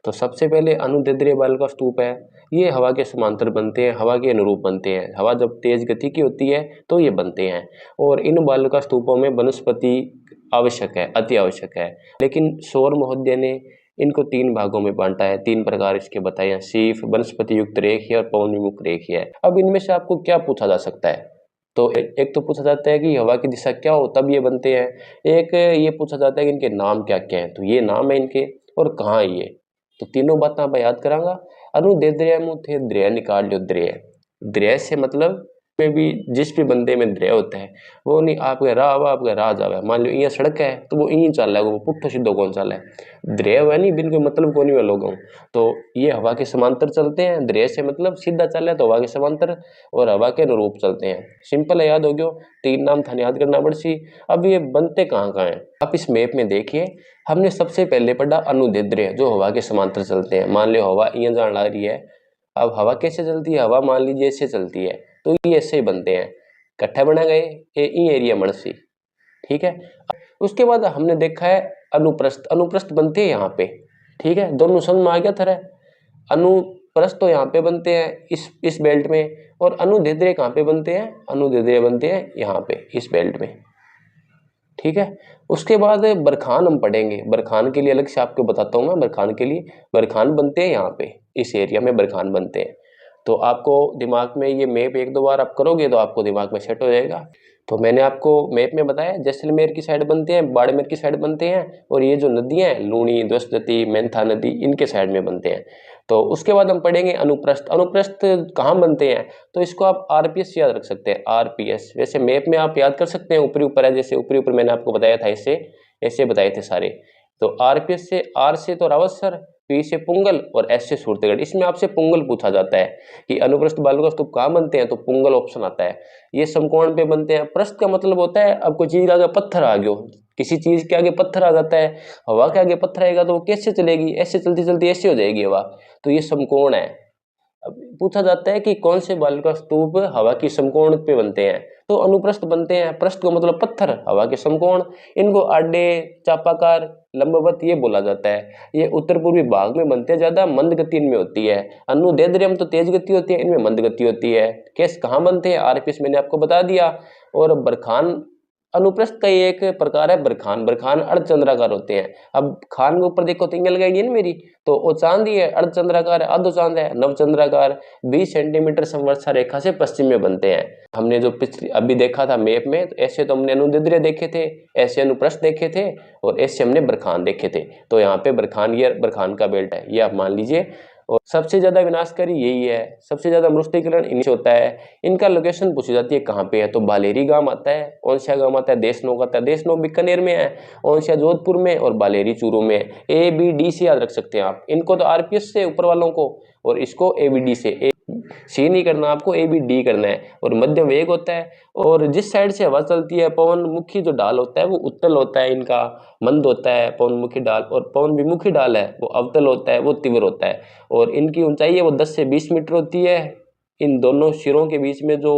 तो सबसे पहले अनुदैर्ध्य बालुका स्तूप है, ये हवा के समांतर बनते हैं, हवा के अनुरूप बनते हैं। हवा जब तेज गति की होती है तो ये बनते हैं। और इन बालुका स्तूपों में वनस्पति आवश्यक है, अति आवश्यक है। लेकिन सौर महोदय ने इनको 3 भागों में बांटा है, 3 प्रकार इसके बताए हैं, शीफ, वनस्पति युक्त रेखीय और पवन विमुक्त रेखीय है। अब इनमें से आपको क्या पूछा जा सकता है? तो एक तो पूछा जाता है कि हवा की दिशा क्या हो तब ये बनते हैं। एक ये पूछा जाता है कि इनके नाम क्या क्या हैं, तो ये नाम है इनके और कहाँ है ये। तो तीनों बातें मैं याद करांगा। अनुदैर्ध्य थे, द्रय निकाल लो। द्रय से मतलब में भी जिस भी बंदे में द्रय होता है वो नहीं आपके राह जावे। मान लो ये सड़क है तो वो यहीं चल रहा है, वो पुट्ठो सीधो कौन चल है। द्रय है नहीं, बिन कोई मतलब कौन मैं लोगों। तो ये हवा के समांतर चलते हैं। द्रय से मतलब सीधा चल रहा है तो हवा के समांतर, और हवा के अनुरूप चलते हैं। सिंपल है, याद हो गया। 3 नाम थाने याद करना पड़सी। अब ये बनते कहाँ कहाँ हैं आप इस मैप में देखिए। हमने सबसे पहले पढ़ा अनुदैर्ध्य, जो हवा के समांतर चलते हैं। मान लो हवा यहाँ जान लग रही है, अब हवा कैसे चलती है? हवा मान लीजिए ऐसे चलती है तो ये ऐसे ही बनते हैं, इकट्ठे बना गए ये एरिया मणसी। ठीक है। उसके बाद हमने देखा है अनुप्रस्थ। अनुप्रस्थ बनते हैं यहाँ पे। ठीक है, दोनों समझ में आ गया था। अनुप्रस्थ तो यहाँ पे बनते हैं इस बेल्ट में, और अनुदैर्ध्य कहाँ पे बनते हैं? अनुदैर्ध्य बनते हैं यहाँ पे इस बेल्ट में। ठीक है। उसके बाद बरखान हम पढ़ेंगे। बरखान के लिए अलग से आपको बताता हूँ मैं। बरखान के लिए बरखान बनते हैं यहाँ पे, इस एरिया में बरखान बनते हैं। तो आपको दिमाग में ये मैप 1-2 बार आप करोगे तो आपको दिमाग में सेट हो जाएगा। तो मैंने आपको मैप में बताया जैसलमेर की साइड बनते हैं, बाड़मेर की साइड बनते हैं, और ये जो नदियाँ हैं लूणी, द्वस्तती, मेंथा नदी, इनके साइड में बनते हैं। तो उसके बाद हम पढ़ेंगे अनुप्रस्थ। अनुप्रस्थ कहाँ बनते हैं? तो इसको आप आरपीएस याद रख सकते हैं, आरपीएस। वैसे मैप में आप याद कर सकते हैं, ऊपरी ऊपर है, जैसे ऊपरी ऊपर मैंने आपको बताया था, ऐसे बताए थे सारे। तो आरपीएस से, आर से तो रावतसर, पी से पुंगल और एस से सूरतगढ़। इसमें आपसे पुंगल पूछा जाता है कि अनुप्रस्थ बालुका स्तूप कहाँ बनते हैं, तो पुंगल ऑप्शन आता है। ये समकोण पे बनते हैं। प्रस्थ का मतलब होता है अब कोई चीज का आगे पत्थर आ गया, किसी चीज के आगे पत्थर आ जाता है, हवा के आगे पत्थर आएगा तो वो कैसे चलेगी? ऐसे चलती चलती ऐसे हो जाएगी हवा। तो ये समकोण है। अब पूछा जाता है कि कौन से बालुका स्तूप हवा की समकोण पे बनते हैं, तो अनुप्रस्थ बनते हैं। प्रस्थ का मतलब पत्थर, हवा के समकोण। इनको आडे, चापाकार, लंबवत ये बोला जाता है। ये उत्तर पूर्वी भाग में बनते हैं, ज्यादा मंद गति इनमें होती है। अनुदैर्ध्य तो तेज गति होती है, इनमें मंद गति होती है। कैस कहाँ बनते हैं? आरपीएस मैंने आपको बता दिया। और बरखान अनुप्रस्थ का ही एक प्रकार है बरखान। बरखान अर्धचंद्राकार होते हैं। अब खान के ऊपर देखो तो इंगल गई ना मेरी, तो वो चांद ही है, अर्धचंद्राकार है, आधो चांद है, नवचंद्राकार। 20 सेंटीमीटर संवर्षा रेखा से पश्चिम में बनते हैं। हमने जो पिछली अभी देखा था मैप में, तो ऐसे तो हमने अनुदैर्ध्य देखे थे, ऐसे अनुप्रस्थ देखे थे, और ऐसे हमने बरखान देखे थे। तो यहाँ पे बरखान, ये बरखान का बेल्ट है, ये आप मान लीजिए। और सबसे ज्यादा विनाशकारी यही है, सबसे ज्यादा मरुस्थलीकरण इनसे होता है। इनका लोकेशन पूछी जाती है कहाँ पे है, तो बालेरी गांव आता है, ओंसिया गांव आता है, देशनोक आता है। देशनोक बीकानेर में है, ओंसिया जोधपुर में, और बालेरी चूरू में। ए बी डी से याद रख सकते हैं आप इनको, तो आरपीएस से ऊपर वालों को, और इसको ए बी डी से। सी नहीं करना आपको, ए बी डी करना है। और मध्यम वेग होता है, और जिस साइड से हवा चलती है, पवन मुखी जो ढाल होता है वो उत्तल होता है, इनका मंद होता है पवन मुखी ढाल, और पवन विमुखी ढाल है वो अवतल होता है, वो तीव्र होता है। और इनकी ऊंचाई है वो 10 से 20 मीटर होती है। इन दोनों सिरों के बीच में जो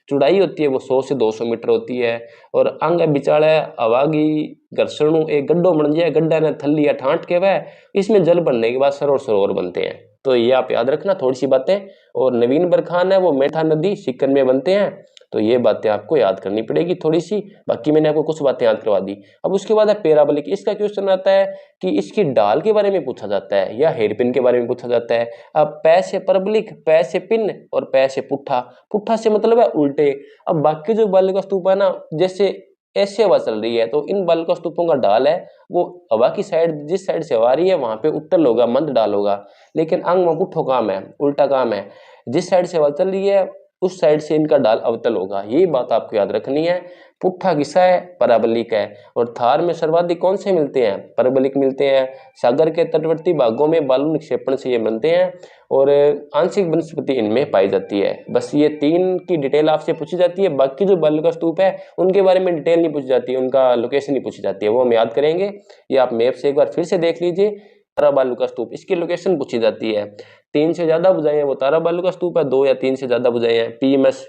चौड़ाई होती है वो 100 से 200 मीटर होती है। और अंग बिचाड़ा हवा की घर्षण एक गड्ढो बन जाए, गड्ढा ने थली या ठांठ के वह, इसमें जल बनने के बाद सरोवर बनते हैं। तो ये आप याद रखना थोड़ी सी बातें। और नवीन बरखान है वो मेंथा नदी सिक्कन में बनते हैं। तो ये बातें आपको याद करनी पड़ेगी थोड़ी सी, बाकी मैंने आपको कुछ बातें याद करवा दी। अब उसके बाद है पैराबोलिक। इसका क्वेश्चन आता है कि इसकी ढाल के बारे में पूछा जाता है या हेयरपिन के बारे में पूछा जाता है। अब पै से परबलिक, पै से पिन, और पै से पुट्ठा। पुट्ठा से मतलब है उल्टे। अब बाकी जो बालुका स्तूप है ना, जैसे ऐसे हवा चल रही है तो इन बालुका स्तूपों का ढाल है वो हवा की साइड, जिस साइड से हवा आ रही है वहां पे उत्तल होगा, मंद ढाल होगा। लेकिन अंग में पुट्ठो काम है, उल्टा काम है। जिस साइड से हवा चल रही है उस साइड से इनका ढाल अवतल होगा। ये बात आपको याद रखनी है। पुट्ठा किसा है? पराबलिक है। और थार में सर्वाधिक कौन से मिलते हैं? परबलिक मिलते हैं। सागर के तटवर्ती भागों में बालू निक्षेपण से ये बनते हैं, और आंशिक वनस्पति इनमें पाई जाती है। बस ये 3 की डिटेल आपसे पूछी जाती है। बाकी जो बालुका स्तूप है उनके बारे में डिटेल नहीं पूछी जाती है, उनका लोकेशन नहीं पूछी जाती है, वो हम याद करेंगे। ये आप मैप से एक बार फिर से देख लीजिए। तारा बालू का स्तूप, इसकी लोकेशन पूछी जाती है। 3 से ज्यादा भुजाएं हैं वो तारा बालू का स्तूप है, 2 या 3 से ज्यादा भुजाएं हैं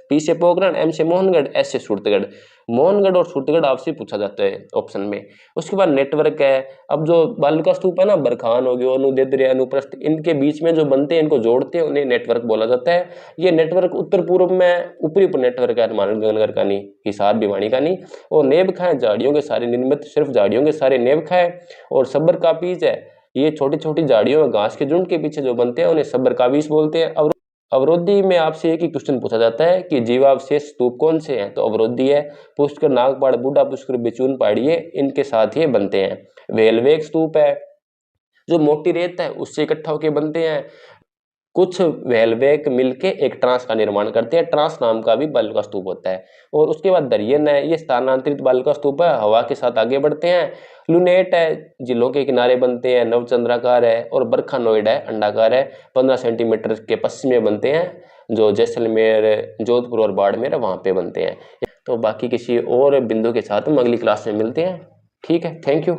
पी से पोखरण, एम से मोहनगढ़, एस से सूरतगढ़। मोहनगढ़ और सूरतगढ़ आपसे पूछा जाता है ऑप्शन में। उसके बाद नेटवर्क है। अब जो बालू का स्तूप है ना, बरखान हो गया, अनुदैर्ध्य, अनुप्रस्थ, इनके बीच में जो बनते हैं इनको जोड़ते हैं, उन्हें नेटवर्क बोला जाता है। ये नेटवर्क उत्तर पूर्व में ऊपरी उप नेटवर्क है, हनुमानगढ़ का नहीं, हिसार भिवानी का नहीं। और नेबखा है, झाड़ियों के सारे निर्मित, सिर्फ झाड़ियों के सारे नेबखा है। और सब्बर का बीज है, ये छोटी छोटी झाड़ियों में घास के झुंड के पीछे जो बनते हैं उन्हें सब्बर काबीज बोलते हैं। अवरोधी में आपसे एक ही क्वेश्चन पूछा जाता है कि जीवावशेष स्तूप कौन से हैं, तो अवरोधी है, पुष्कर, नागपाड़, बूढ़ा पुष्कर, बिचून पहाड़ी है, इनके साथ ये बनते हैं। वेलवेग स्तूप है, जो मोटी रेत है उससे इकट्ठा होकर बनते हैं। कुछ वेलवेक मिलके एक ट्रांस का निर्माण करते हैं, ट्रांस नाम का भी बालू का स्तूप होता है। और उसके बाद दरियन है, ये स्थानांतरित बालू का स्तूप है, हवा के साथ आगे बढ़ते हैं। लुनेट है, झीलों के किनारे बनते हैं, नवचंद्राकार है। और बरखानोइड है, अंडाकार है, 15 सेंटीमीटर के पश्चिम में बनते हैं, जो जैसलमेर, जोधपुर और बाड़मेर वहाँ पे बनते हैं। तो बाकी किसी और बिंदु के साथ हम अगली क्लास में मिलते हैं। ठीक है, थैंक यू।